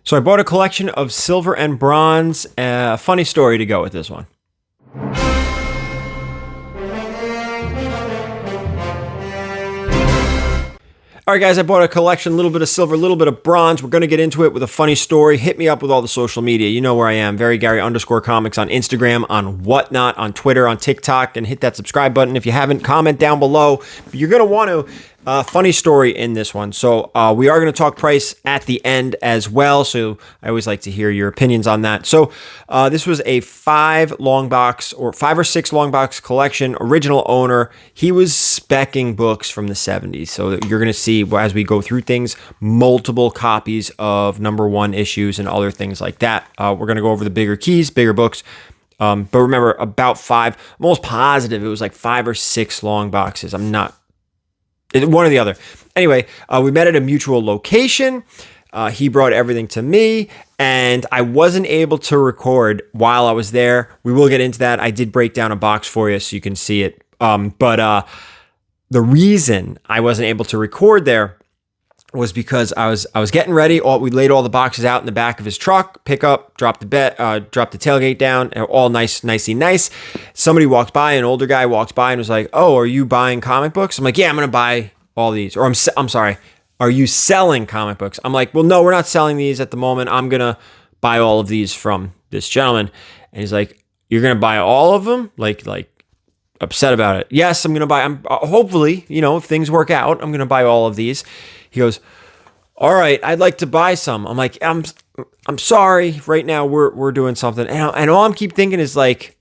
So I bought a collection of silver and bronze. Funny story to go with this one. All right, guys, I bought a collection, a little bit of silver, a little bit of bronze. We're going to get into it with a funny story. Hit me up with all the social media. You know where I am, VERYGARY_comics on Instagram, on Whatnot, on Twitter, on TikTok, and hit that subscribe button. If you haven't, comment down below. You're going to want to. Funny story in this one. So we are going to talk price at the end as well. So I always like to hear your opinions on that. So this was a 5 or 6 long box collection. Original owner. He was speccing books from the 70s. So you're going to see as we go through things, multiple copies of #1 issues and other things like that. We're going to go over the bigger keys, bigger books. But remember, about 5, I'm almost positive it was like 5 or 6 long boxes. I'm not. One or the other. Anyway, we met at a mutual location. He brought everything to me, and I wasn't able to record while I was there. We will get into that. I did break down a box for you so you can see it. But the reason I wasn't able to record there was because I was getting ready. We laid all the boxes out in the back of his truck, pick up, drop the tailgate down, all nicey nice. Somebody walked by, an older guy walks by and was like, "Oh, are you buying comic books?" I'm like, "Yeah, I'm going to buy all these." Or I'm sorry, "Are you selling comic books?" I'm like, "Well, no, we're not selling these at the moment. I'm going to buy all of these from this gentleman." And he's like, "You're going to buy all of them?" Like upset about it. "Yes, I'm going to buy. Hopefully, if things work out, I'm going to buy all of these." He goes, "All right, I'd like to buy some." I'm like, I'm sorry. Right now, we're doing something, and all I'm keep thinking is like,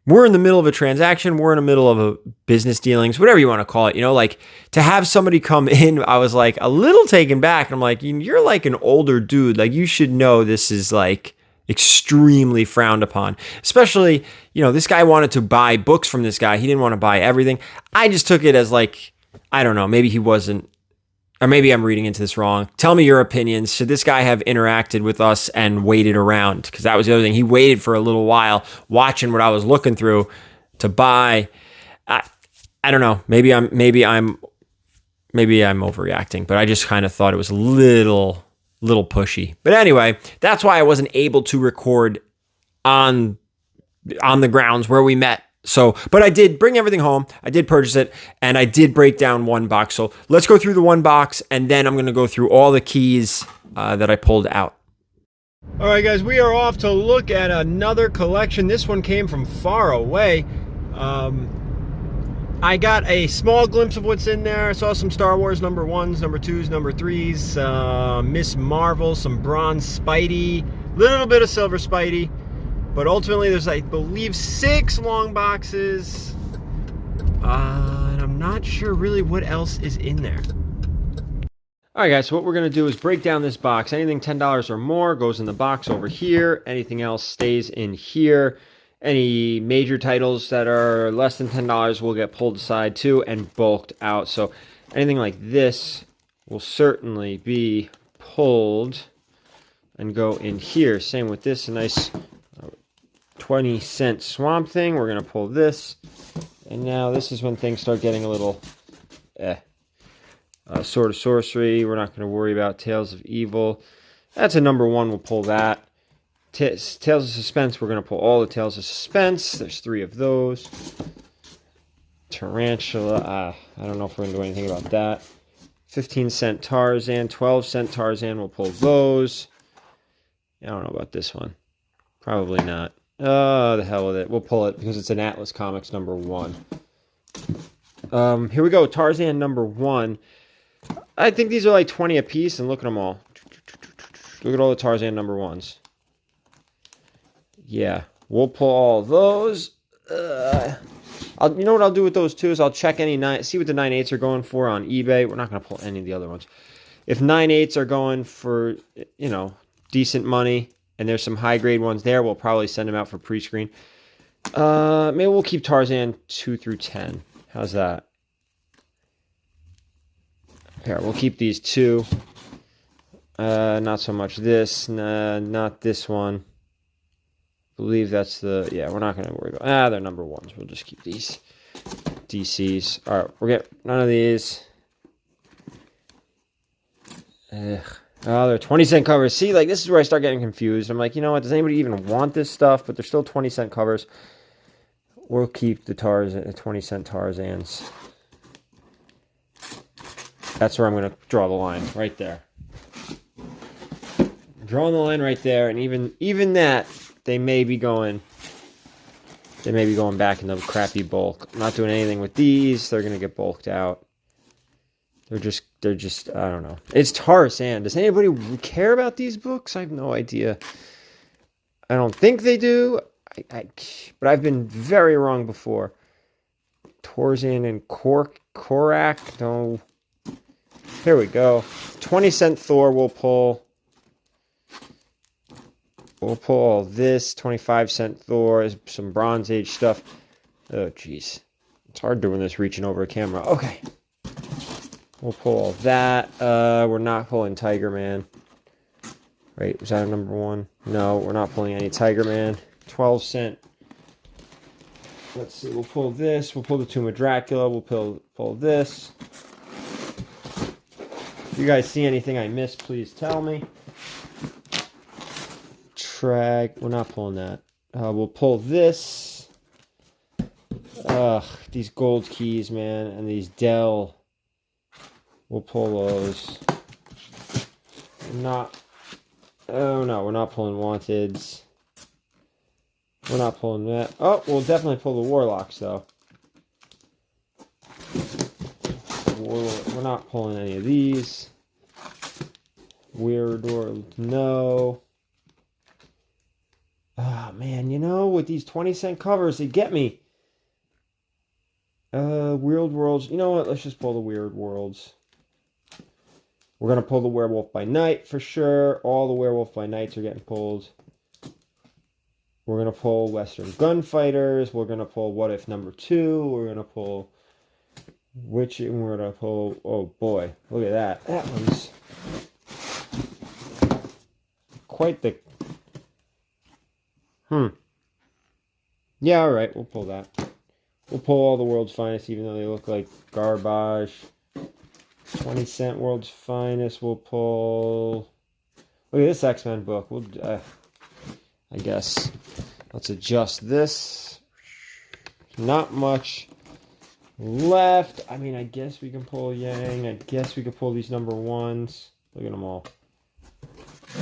we're in the middle of a transaction. We're in the middle of a business dealings, whatever you want to call it. Like to have somebody come in, I was like a little taken back. And I'm like, you're like an older dude. Like you should know this is like extremely frowned upon. Especially, this guy wanted to buy books from this guy. He didn't want to buy everything. I just took it as like, I don't know, maybe he wasn't. Or maybe I'm reading into this wrong. Tell me your opinions. Should this guy have interacted with us and waited around? Because that was the other thing. He waited for a little while, watching what I was looking through to buy. I don't know. Maybe I'm overreacting, but I just kind of thought it was a little pushy. But anyway, that's why I wasn't able to record on the grounds where we met. So, but I did bring everything home. I did purchase it, and I did break down one box. So let's go through the one box, and then I'm going to go through all the keys that I pulled out. All right, guys, we are off to look at another collection. This one came from far away. I got a small glimpse of what's in there. I saw some Star Wars #1s, #2s, #3s, Miss Marvel, some bronze Spidey, little bit of silver Spidey. But ultimately, there's, I believe, 6 long boxes. And I'm not sure really what else is in there. All right, guys, so what we're going to do is break down this box. Anything $10 or more goes in the box over here. Anything else stays in here. Any major titles that are less than $10 will get pulled aside too and bulked out. So anything like this will certainly be pulled and go in here. Same with this, a nice 20-cent Swamp Thing. We're going to pull this. And now this is when things start getting a little Sword of Sorcery. We're not going to worry about Tales of Evil. That's a #1. We'll pull that. Tales of Suspense. We're going to pull all the Tales of Suspense. There's 3 of those. Tarantula. I don't know if we're going to do anything about that. 15-cent Tarzan. 12-cent Tarzan. We'll pull those. I don't know about this one. Probably not. Oh, the hell with it. We'll pull it because it's an Atlas Comics #1. Here we go. Tarzan #1. I think these are like 20 a piece, and look at them all. Look at all the Tarzan #1s. Yeah, we'll pull all those. You know what I'll do with those too is I'll check see what the 9/8s are going for on eBay. We're not going to pull any of the other ones. If 9/8s are going for, decent money, and there's some high-grade ones there, we'll probably send them out for pre-screen. Maybe we'll keep Tarzan 2 through 10. How's that? Here, we'll keep these 2. Not so much this. Not this one. I believe that's yeah, we're not going to worry about. They're #1s. We'll just keep these. DCs. All right, we'll get none of these. Oh, they're 20-cent covers. See, like, this is where I start getting confused. I'm like, you know what? Does anybody even want this stuff? But they're still 20-cent covers. We'll keep the 20-cent Tarzans. That's where I'm going to draw the line, right there. Drawing the line right there, and even that, they may be going back in the crappy bulk. I'm not doing anything with these. They're going to get bulked out. They're just, I don't know. It's Tarzan. Does anybody care about these books? I have no idea. I don't think they do. But I've been very wrong before. Tarzan and Korak. No. Here we go. 20-cent Thor we'll pull. We'll pull all this. 25-cent Thor. Some Bronze Age stuff. Oh, jeez. It's hard doing this reaching over a camera. Okay. We'll pull all that. We're not pulling Tiger Man. Right, was that a number one? No, we're not pulling any Tiger Man. 12-cent. Let's see, we'll pull this. We'll pull the Tomb of Dracula. We'll pull this. If you guys see anything I missed, please tell me. We're not pulling that. We'll pull this. These gold keys, man, and these Dell. We'll pull those. Oh no, we're not pulling Wanteds. We're not pulling that. Oh, we'll definitely pull the Warlocks, though. We're not pulling any of these. Weird World, no. Ah, man, you know, with these 20-cent covers, they get me. Weird Worlds. You know what? Let's just pull the Weird Worlds. We're going to pull the Werewolf by Night for sure. All the Werewolf by Nights are getting pulled. We're going to pull Western Gunfighters. We're going to pull What If number 2. We're going to pull Witch. And we're going to pull... Oh, boy. Look at that. That one's quite the... Yeah, all right. We'll pull that. We'll pull all the World's Finest, even though they look like garbage. 20-cent World's Finest. We'll pull... Look at this X-Men book. We'll... I guess. Let's adjust this. Not much left. I mean, I guess we can pull Yang. I guess we could pull these number ones. Look at them all.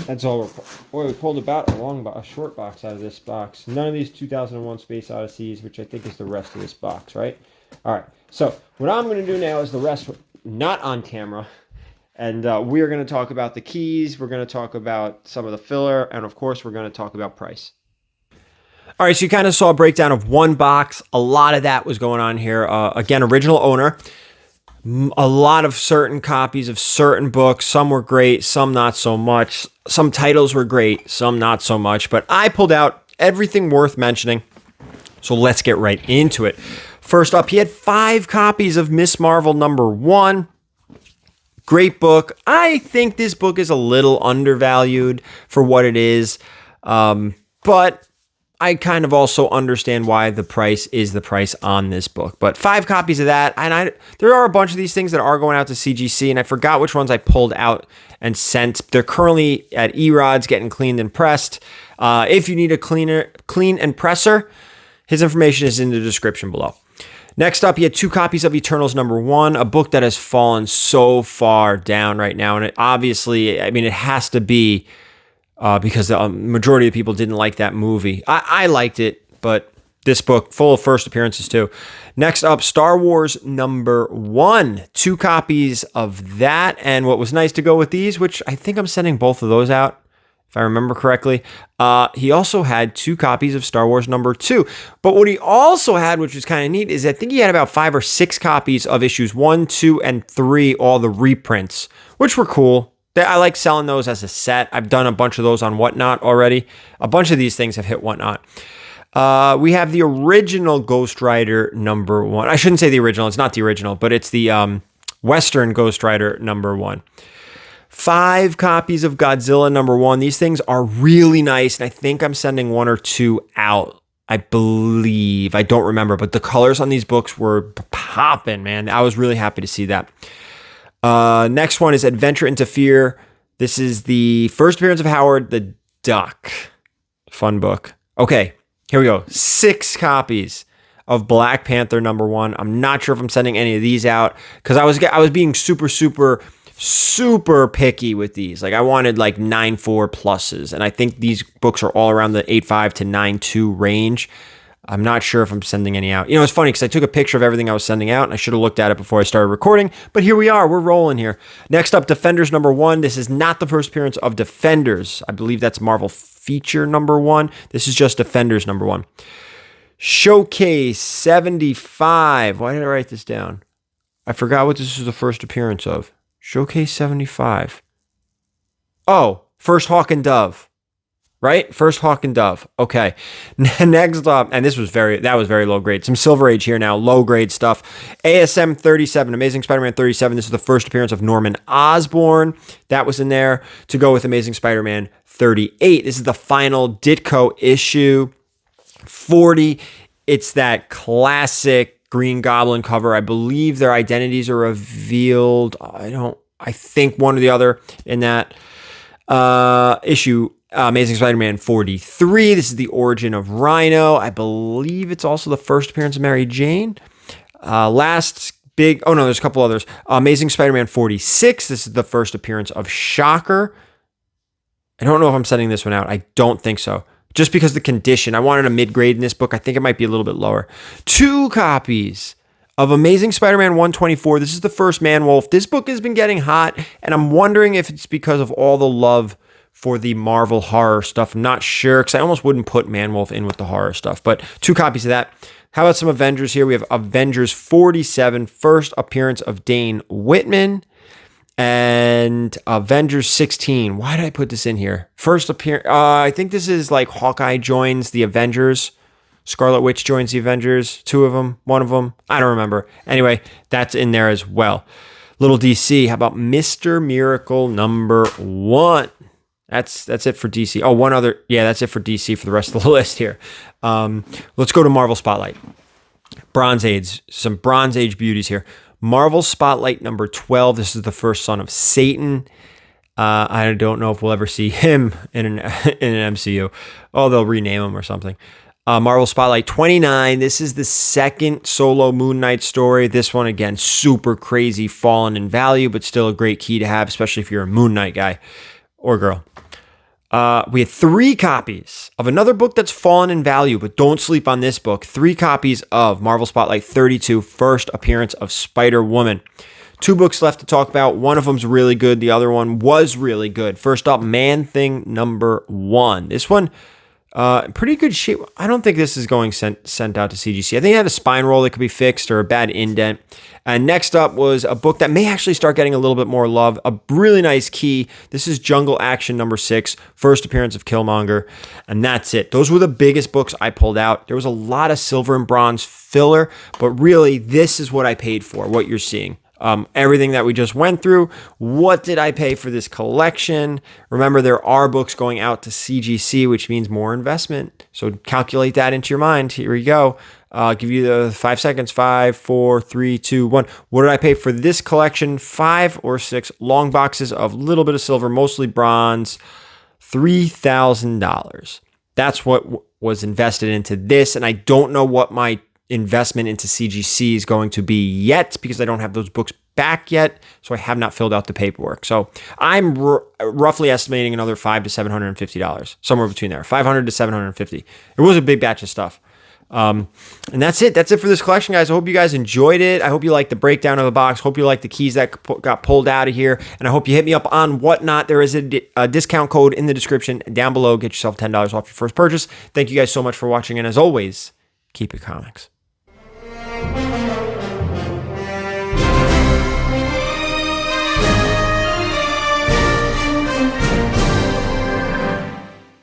That's all we're... Boy, we pulled about a short box out of this box. None of these 2001 Space Odysseys, which I think is the rest of this box, right? All right. So what I'm going to do now is the rest not on camera. And we're going to talk about the keys. We're going to talk about some of the filler. And, of course, we're going to talk about price. All right, so you kind of saw a breakdown of one box. A lot of that was going on here. Again, original owner. A lot of certain copies of certain books. Some were great, some not so much. Some titles were great, some not so much. But I pulled out everything worth mentioning. So let's get right into it. First up, he had 5 copies of Miss Marvel number 1. Great book. I think this book is a little undervalued for what it is. But I kind of also understand why the price is the price on this book. But 5 copies of that. And there are a bunch of these things that are going out to CGC. And I forgot which ones I pulled out and sent. They're currently at E-Rods getting cleaned and pressed. If you need a clean and presser, his information is in the description below. Next up, he had 2 copies of Eternals number 1, a book that has fallen so far down right now. And it obviously, I mean, it has to be because the majority of people didn't like that movie. I liked it, but this book, full of first appearances too. Next up, Star Wars number 1, 2 copies of that. And what was nice to go with these, which I think I'm sending both of those out, if I remember correctly. He also had 2 copies of Star Wars number 2. But what he also had, which was kind of neat, is I think he had about 5 or 6 copies of issues 1, 2, and 3, all the reprints, which were cool. I like selling those as a set. I've done a bunch of those on Whatnot already. A bunch of these things have hit Whatnot. We have the original Ghost Rider number 1. I shouldn't say the original. It's not the original, but it's the Western Ghost Rider number 1. 5 copies of Godzilla number 1. These things are really nice, and I think I'm sending 1 or 2 out. I believe. I don't remember, but the colors on these books were popping, man. I was really happy to see that. Next one is Adventure into Fear This is the first appearance of Howard the Duck. Fun book. Okay, here we go. 6 copies of Black Panther #1. I'm not sure if I'm sending any of these out because I was being super picky with these. Like I wanted like 9.4 pluses, and I think these books are all around the 8.5 to 9.2 range. I'm not sure if I'm sending any out. You know, it's funny because I took a picture of everything I was sending out, and I should have looked at it before I started recording, but here we are. We're rolling here. Next up, Defenders #1. This is not the first appearance of Defenders. I believe that's Marvel Feature #1. This is just Defenders #1. Showcase 75. Why did I write this down? I forgot what this was the first appearance of. Showcase 75. Oh, first Hawk and Dove. Right? First Hawk and Dove. Okay. Next up, and that was very low grade. Some Silver Age here now, low grade stuff. ASM 37, Amazing Spider-Man 37. This is the first appearance of Norman Osborn. That was in there to go with Amazing Spider-Man 38. This is the final Ditko issue. 40. It's that classic Green Goblin cover. I believe their identities are revealed. I think one or the other in that issue. Amazing Spider-Man 43. This is the origin of Rhino. I believe it's also the first appearance of Mary Jane. There's a couple others. Amazing Spider-Man 46. This is the first appearance of Shocker. I don't know if I'm sending this one out. I don't think so. Just because the condition. I wanted a mid-grade in this book. I think it might be a little bit lower. 2 copies of Amazing Spider-Man 124. This is the first Man-Wolf. This book has been getting hot, and I'm wondering if it's because of all the love for the Marvel horror stuff. I'm not sure, because I almost wouldn't put Man-Wolf in with the horror stuff, but 2 copies of that. How about some Avengers here? We have Avengers 47, first appearance of Dane Whitman, and Avengers 16. Why did I put this in here? First appearance, I think this is like Hawkeye joins the Avengers. Scarlet Witch joins the Avengers. 2 of them, 1 of them. I don't remember. Anyway, that's in there as well. Little DC. How about Mr. Miracle #1? That's it for DC. Oh, one other. Yeah, that's it for DC for the rest of the list here. Let's go to Marvel Spotlight. Bronze Age. Some Bronze Age beauties here. Marvel Spotlight #12. This is the first son of Satan. I don't know if we'll ever see him in an MCU. Oh, they'll rename him or something. Marvel Spotlight 29. This is the second solo Moon Knight story. This one, again, super crazy, fallen in value, but still a great key to have, especially if you're a Moon Knight guy or girl. We had 3 copies of another book that's fallen in value, but don't sleep on this book. 3 copies of Marvel Spotlight 32, first appearance of Spider-Woman. 2 books left to talk about. One of them's really good. The other one was really good. First up, Man-Thing #1. This one, pretty good shape. I don't think this is going sent out to CGC. I think it had a spine roll that could be fixed or a bad indent. And next up was a book that may actually start getting a little bit more love. A really nice key. This is Jungle Action #6, first appearance of Killmonger. And that's it. Those were the biggest books I pulled out. There was a lot of silver and bronze filler, but really this is what I paid for, what you're seeing. Everything that we just went through. What did I pay for this collection? Remember, there are books going out to CGC, which means more investment. So calculate that into your mind. Here we go. I'll give you the 5 seconds. 5, 4, 3, 2, 1. What did I pay for this collection? 5 or 6 long boxes of a little bit of silver, mostly bronze. $3,000. That's what was invested into this. And I don't know what my investment into CGC is going to be yet, because I don't have those books back yet, so I have not filled out the paperwork. So I'm roughly estimating another $500 to $750, somewhere between there, $500 to $750. It was a big batch of stuff. And that's it. That's it for this collection, guys. I hope you guys enjoyed it. I hope you liked the breakdown of the box. Hope you liked the keys that got pulled out of here. And I hope you hit me up on Whatnot. There is a discount code in the description down below. Get yourself $10 off your first purchase. Thank you guys so much for watching. And as always, keep it comics.